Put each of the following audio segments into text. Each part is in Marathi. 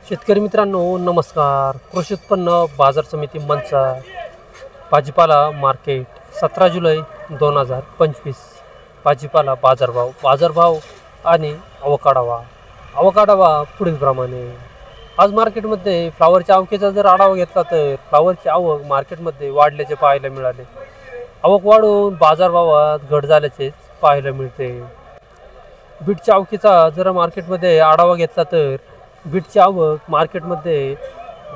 शेतकरी मित्रांनो नमस्कार। कृषी उत्पन्न बाजार समिती मंचर भाजीपाला मार्केट 17 जुलै 2025 भाजीपाला बाजारभाव आणि अवकाढावा पुढील प्रमाणे। आज मार्केटमध्ये फ्लावरच्या आवकेचा जर आढावा घेतला तर फ्लावरची आवक मार्केटमध्ये वाढल्याचे पाहायला मिळाले। आवक वाढून बाजारभावात घट झाल्याचे पाहायला मिळते। बीटच्या आवकेचा जर मार्केटमध्ये आढावा घेतला तर बीटची आवक मार्केटमध्ये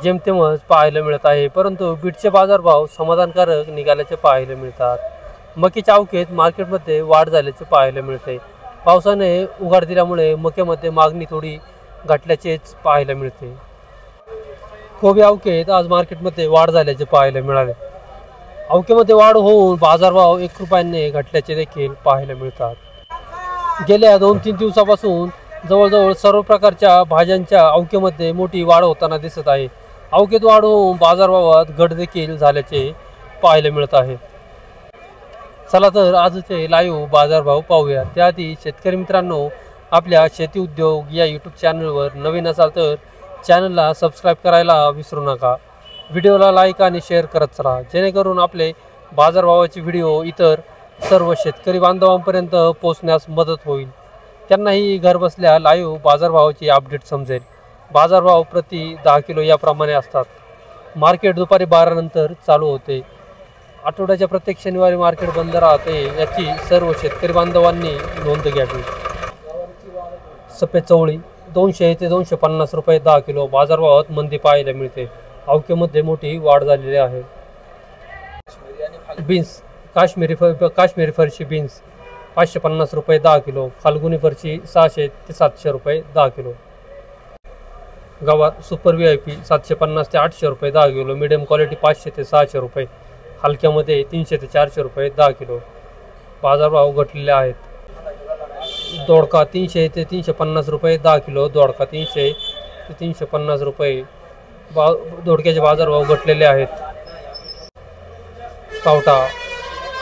जेमतेमच पाहायला मिळत आहे, परंतु बीटचे बाजारभाव समाधानकारक निघाल्याचे पाहायला मिळतात। मकीच्या आवकेत मार्केटमध्ये वाढ झाल्याचे पाहायला मिळते। पावसाने उघाड दिल्यामुळे मक्यामध्ये मागणी थोडी घटल्याचेच पाहायला मिळते। कोबी आवकेत आज मार्केटमध्ये वाढ झाल्याचे पाहायला मिळाले। आवकेमध्ये वाढ होऊन बाजारभाव 1 रुपयाने घटल्याचे देखील पाहायला मिळतात। गेल्या 2-3 दिवसापासून जवळजवळ सर्व प्रकारच्या भाज्यांच्या आवकेमध्ये मोठी वाढ होताना दिसत आहे। आवकेत वाढ होऊन बाजारभावात घट देखील झाल्याचे पाहायला मिळत आहे। चला तर आजचे लाईव्ह बाजारभाव पाहूया। त्याआधी शेतकरी मित्रांनो, आपल्या शेती उद्योग या यूट्यूब चॅनलवर नवीन असाल तर चॅनलला सबस्क्राईब करायला विसरू नका। व्हिडिओला लाईक आणि शेअर करत चला, जेणेकरून आपले बाजारभावाचे व्हिडिओ इतर सर्व शेतकरी बांधवांपर्यंत पोहोचण्यास मदत होईल। त्यांनाही घर बसल्या लाईव्ह बाजारभावाची अपडेट समजेल। बाजारभाव प्रति 10 किलो याप्रमाणे असतात। मार्केट दुपारी 12 नंतर चालू होते। आठवड्याच्या प्रत्येक शनिवारी मार्केट बंद राहते, याची सर्व शेतकरी बांधवांनी नोंद घ्यावी। सफेद चवळी 200 ते 250 रुपये 10 किलो बाजारभावात मंदी पाहायला मिळते। आवकेमध्ये मोठी वाढ झालेली आहे। बीन्स काश्मीरी फरशी बीन्स 550 रुपये 10 किलो, फाल्गुनी फरशी 600 ते 700 रुपये 10 किलो। गवार सुपर VIP 750 ते 800 रुपये 10 किलो, मीडियम क्वालिटी 500 ते 600 रुपये, हलक्यामध्ये 300 ते 400 रुपये 10 किलो। बाजारभाव घटलेले आहेत। दोडका 300 ते 350 रुपये 10 किलो, दोडका 300 ते 350 रुपये दोडक्याचे बाजारभाव घटलेले आहेत। पावटा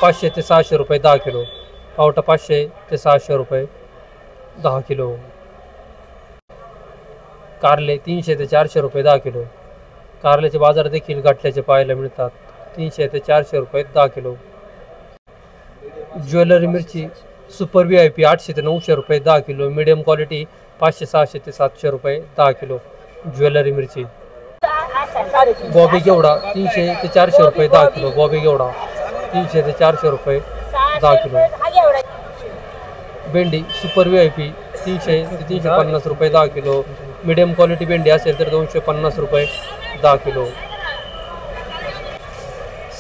500 ते 600 रुपये 10 किलो, पावटा 500 ते 600 रुपये 10 किलो। कारले 300 ते 400 रुपये 10 किलो, कारल्याचे बाजार देखील घटल्याचे पाहायला मिळतात। 300 ते 400 रुपये 10 किलो। ज्वेलरी मिरची सुपर VIP 800 ते 900 रुपये 10 किलो, मीडियम क्वालिटी 500-600 ते 700 रुपये 10 किलो ज्वेलरी मिरची। बॉबी घेवडा 300 ते 400 रुपये 10 किलो, बॉबी घेवडा 300 ते 400 रुपये 10 किलो। भेंडी सुपर VIP 300 ते 350 रुपये 10 किलो, मीडियम क्वालिटी भेंडी असेल तर 250 रुपये 10 किलो।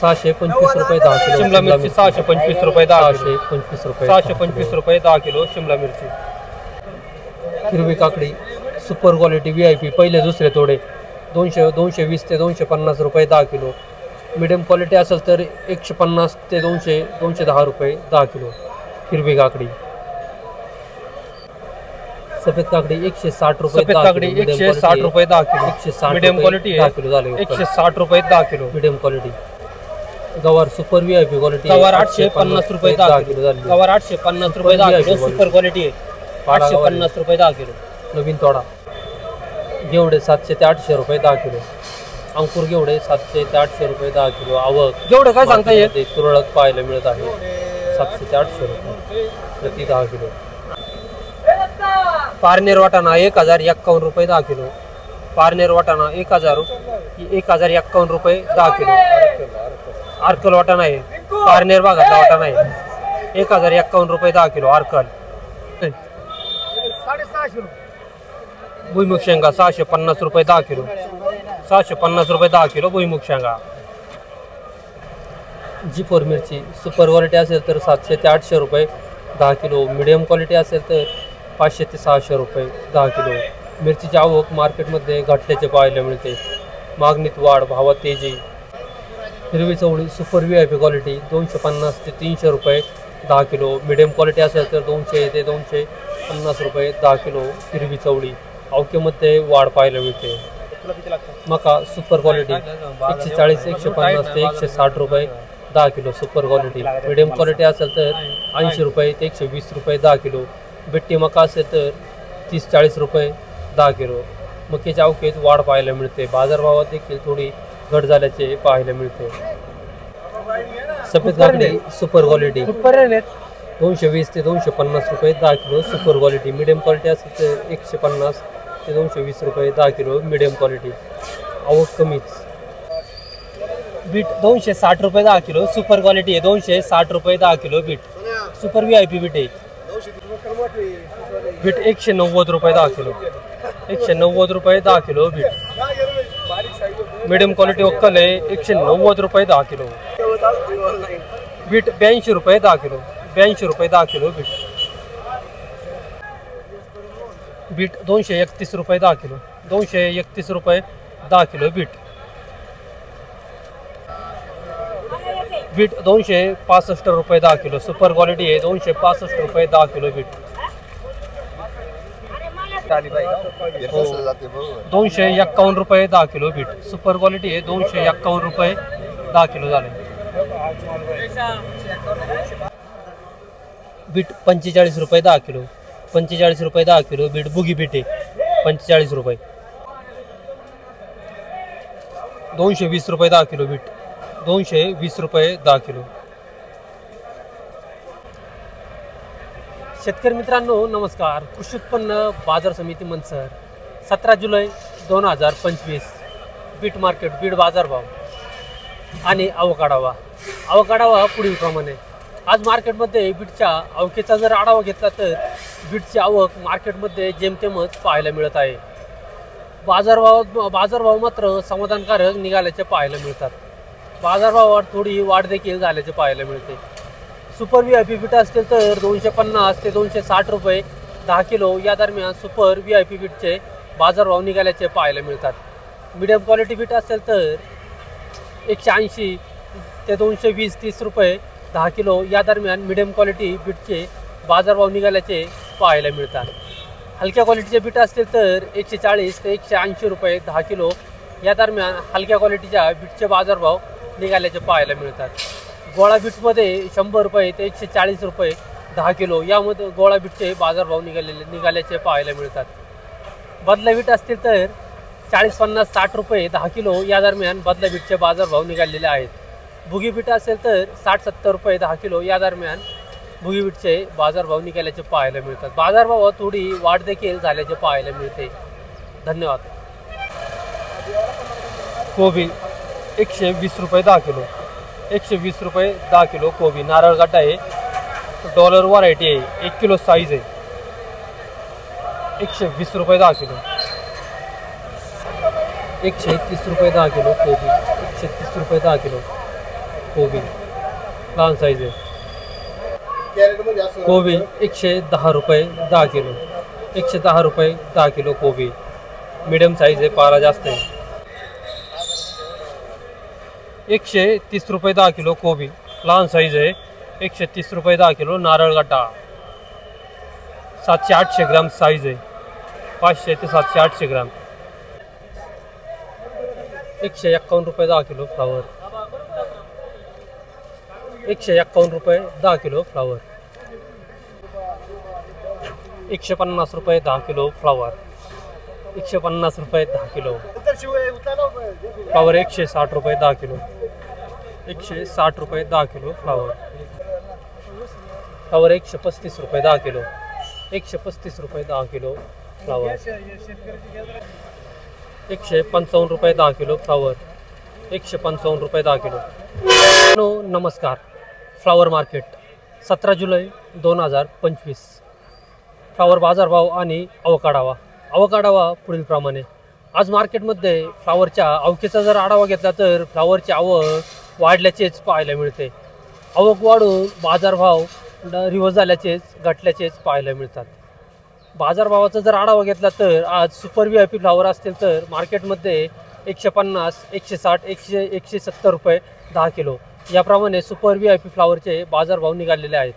625 रुपये 10 किलो शिमला मिरची, 625 रुपये 625 रुपये 10 किलो शिमला मिरची। हिरवी काकडी सुपर क्वालिटी VIP पहिले दुसरे तोडे 220 ते 250 रुपये 10 किलो, मीडियम क्वालिटी असेल तर 150 ते 210 रुपये 10 किलो हिरवी काकडी। सफेद काकडी 160 रुपये 160 रुपये 10 किलो, 160 मीडियम क्वालिटी 10 किलो झाले 160 रुपये 10 किलो मीडियम क्वालिटी। गवार सुपर VIP क्वालिटी गवार 850 रुपये 10 किलो झाले, गवार 850 रुपये 10 किलो सुपर क्वालिटी आहे 850 रुपये 10 किलो। नवीन तोडा घेवडे 700 ते 800 रुपये 10 किलो, अंकुर घेवडे 700 ते 800 रुपये 10 किलो। आवक घेवडे काय सांगता येईल तुरळक पाहायला मिळत आहे। 700 ते 800 रुपये प्रति 10 किलो। पारनेर वाटाणा 1051 रुपये 10 किलो, पारनेर वाटाणा 1051 रुपये 10 किलो। आर्कल वाटाणा आहे, पारनेर भागातला वाटाणा आहे 1051 रुपये 10 किलो आर्कल। भुईमुग शेंगा 650 रुपये 10 किलो, 650 रुपये 10 किलो भुईमुग शेंगा। G4 मिरची सुपर क्वालिटी असेल तर 700 ते 800 रुपये 10 किलो, मीडियम क्वालिटी असेल तर 500 ते 600 रुपये 10 किलो। मिरचीची आवक मार्केटमध्ये घटल्याचे पाहायला मिळते। मागणीत वाढ, भावात तेजी। हिरवी चवळी सुपर VIP क्वालिटी 250 ते 300 रुपये 10 किलो, मीडियम क्वालिटी असेल तर 200 ते 250 रुपये 10 किलो हिरवी चवळी। आवकेमध्ये वाढ पाहायला मिळते। मका सुपर क्वालिटी 140 150 ते 160 रुपये 10 kilo super quality, medium quality असेल तर 80 रुपये ते 120 रुपये 10 किलो। बिट्टी मका असेल तर 30-40 रुपये 10 किलो। मक्याच्या अवकेत वाढ पाहायला मिळते। बाजारभावात देखील थोडी घट झाल्याचे पाहायला मिळते। सफेद काकडी सुपर क्वालिटी 220 ते 250 रुपये 10 kilo super quality. Medium quality असेल तर 150 ते 220 रुपये 10 किलो मीडियम क्वालिटी। आवक कमीच। बीट 260 रुपये 10 किलो सुपर क्वालिटी आहे। 260 रुपये 10 kilo beet super VIP beet आहे। बीट 190 रुपये 10 किलो 190 रुपये 10 किलो बीट। मीडियम क्वालिटी वक्कल आहे 190 रुपये 10 किलो। बीट 82 रुपये 10 किलो 82 रुपये 10 किलो बीट। बीट 231 रुपये 10 किलो 231 रुपये 10 किलो बीट। बीट 265 रुपये 10 किलो सुपर क्वालिटी आहे। 265 रुपये 10 किलो बीट। 251 रुपये 10 किलो बीट सुपर क्वालिटी आहे। 251 रुपये 10 किलो झाले। बीट 45 रुपये 10 किलो 45 रुपये 10 किलो बीट बुगी बीट आहे 45 रुपये। 220 रुपये 10 किलो बीट 220 रुपये 10 किलो। शेतकरी मित्रांनो नमस्कार। कृषी उत्पन्न बाजार समिती मंचर 17 जुलै 2025 बीट मार्केट बीट बाजारभाव आणि अवकाढावा पुढील प्रमाणे। आज मार्केटमध्ये बीटच्या आवकेचा जर आढावा घेतला तर बीटची आवक मार्केटमध्ये जेमतेमच पाहायला मिळत आहे। बाजारभाव मात्र समाधानकारक निघाल्याचे पाहायला मिळतात। बाजारभावात थोडी वाढ देखील झाल्याचे पाहायला मिळते। सुपर VIP बीट असतील तर 250 ते 260 रुपये 10 किलो या दरम्यान सुपर VIP बीटचे बाजारभाव निघाल्याचे पाहायला मिळतात। मीडियम क्वालिटी बीट असेल तर 180 ते 220-30 रुपये 10 किलो या दरम्यान मीडियम क्वालिटी बीटचे बाजारभाव निघाल्याचे पाहायला मिळतात। हलक्या क्वालिटीचे बीट असतील तर 140 ते 180 रुपये 10 किलो या दरम्यान हलक्या क्वालिटीच्या बीटचे बाजारभाव निघाल्याचे पाहायला मिळतात। गोळा बीटमध्ये 100 रुपये ते 140 रुपये 10 किलो यामध्ये गोळा बीटचे बाजारभाव निघाल्याचे पाहायला मिळतात। बदला बीट असतील तर 40-50-60 रुपये 10 किलो या दरम्यान बदला बीटचे बाजारभाव निघालेले आहेत। बुगी बीट असेल तर 60-70 रुपये 10 किलो या दरम्यान बुगी बीटचे बाजारभाव निघाल्याचे पाहायला मिळतात। बाजारभावात थोडी वाढ देखील झाल्याचे पाहायला मिळते। धन्यवाद। कोबी 120 रुपये 10 किलो 120 रुपये 10 किलो कोबी। नारळ गाठा आहे डॉलर व्हरायटी आहे 1 किलो साईज आहे 120 रुपये 10 किलो 130 रुपये 10 किलो कोबी 130 रुपये 10 किलो कोबी लहान साईज आहे। कोबी 110 रुपये 10 किलो 110 रुपये 10 किलो कोबी। मीडियम साईज आहे पारा जास्त आहे। 130 रुपये 10 किलो कोबी लहान साईज आहे 130 रुपये 10 किलो। नारळ गाठा 700-800 ग्राम साईज आहे 500 ते 700-800 ग्राम। 151 रुपये 10 किलो फ्लावर 151 रुपये 10 किलो फ्लावर। 150 रुपये 10 किलो फ्लावर 150 रुपये 10 किलो फ्लावर। 160 रुपये 10 किलो 160 रुपये 10 किलो फ्लावर। फ्लावर 135 रुपये 10 किलो 135 रुपये 10 किलो फ्लावर। 155 रुपये 10 किलो फ्लावर 155 रुपये 10 किलो। नमस्कार। फ्लावर मार्केट 17 जुलै 2025 फ्लावर बाजारभाव आणि अवकाढावा पुढील प्रमाणे। आज मार्केटमध्ये फ्लावरच्या आवकेचा जर आढावा घेतला तर फ्लावरची आवक वाढल्याचेच पाहायला मिळते। आवक वाढून बाजारभाव रिव्हर्स झाल्याचेच घटल्याचेच पाहायला मिळतात। बाजारभावाचा जर आढावा घेतला तर आज सुपर VIP फ्लावर असतील तर मार्केटमध्ये 150, 160, 170 रुपये 10 किलो याप्रमाणे सुपर VIP फ्लावरचे बाजारभाव निघालेले आहेत।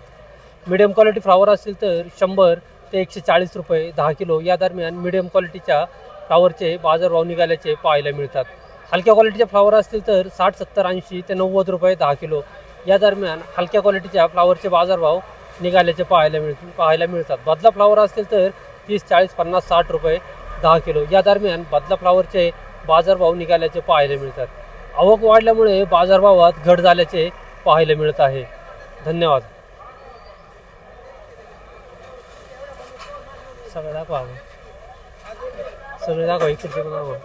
मीडियम क्वालिटी फ्लावर असतील तर 100 ते 140 रुपये 10 किलो या दरम्यान मीडियम क्वालिटीच्या फ्लावरचे बाजारभाव निघाल्याचे पाहायला मिळतात। हलक्या क्वालिटीचे फ्लावर असतील तर 60, 70, 80 ते 90 रुपये 10 किलो या दरम्यान हलक्या क्वालिटीच्या फ्लावरचे बाजारभाव निघाल्याचे पाहायला मिळतात। बदला फ्लावर असतील तर 30, 40, 50, 60 रुपये 10 किलो या दरम्यान बदला फ्लावरचे बाजारभाव निघाल्याचे पाहायला मिळतात. आवक वाढल्यामुळे बाजारभावात घट झाल्याचे पाहायला मिळत आहे. धन्यवाद. सगळं दाखवा, सगळे दाखवा, इकडचे पण दाखवा.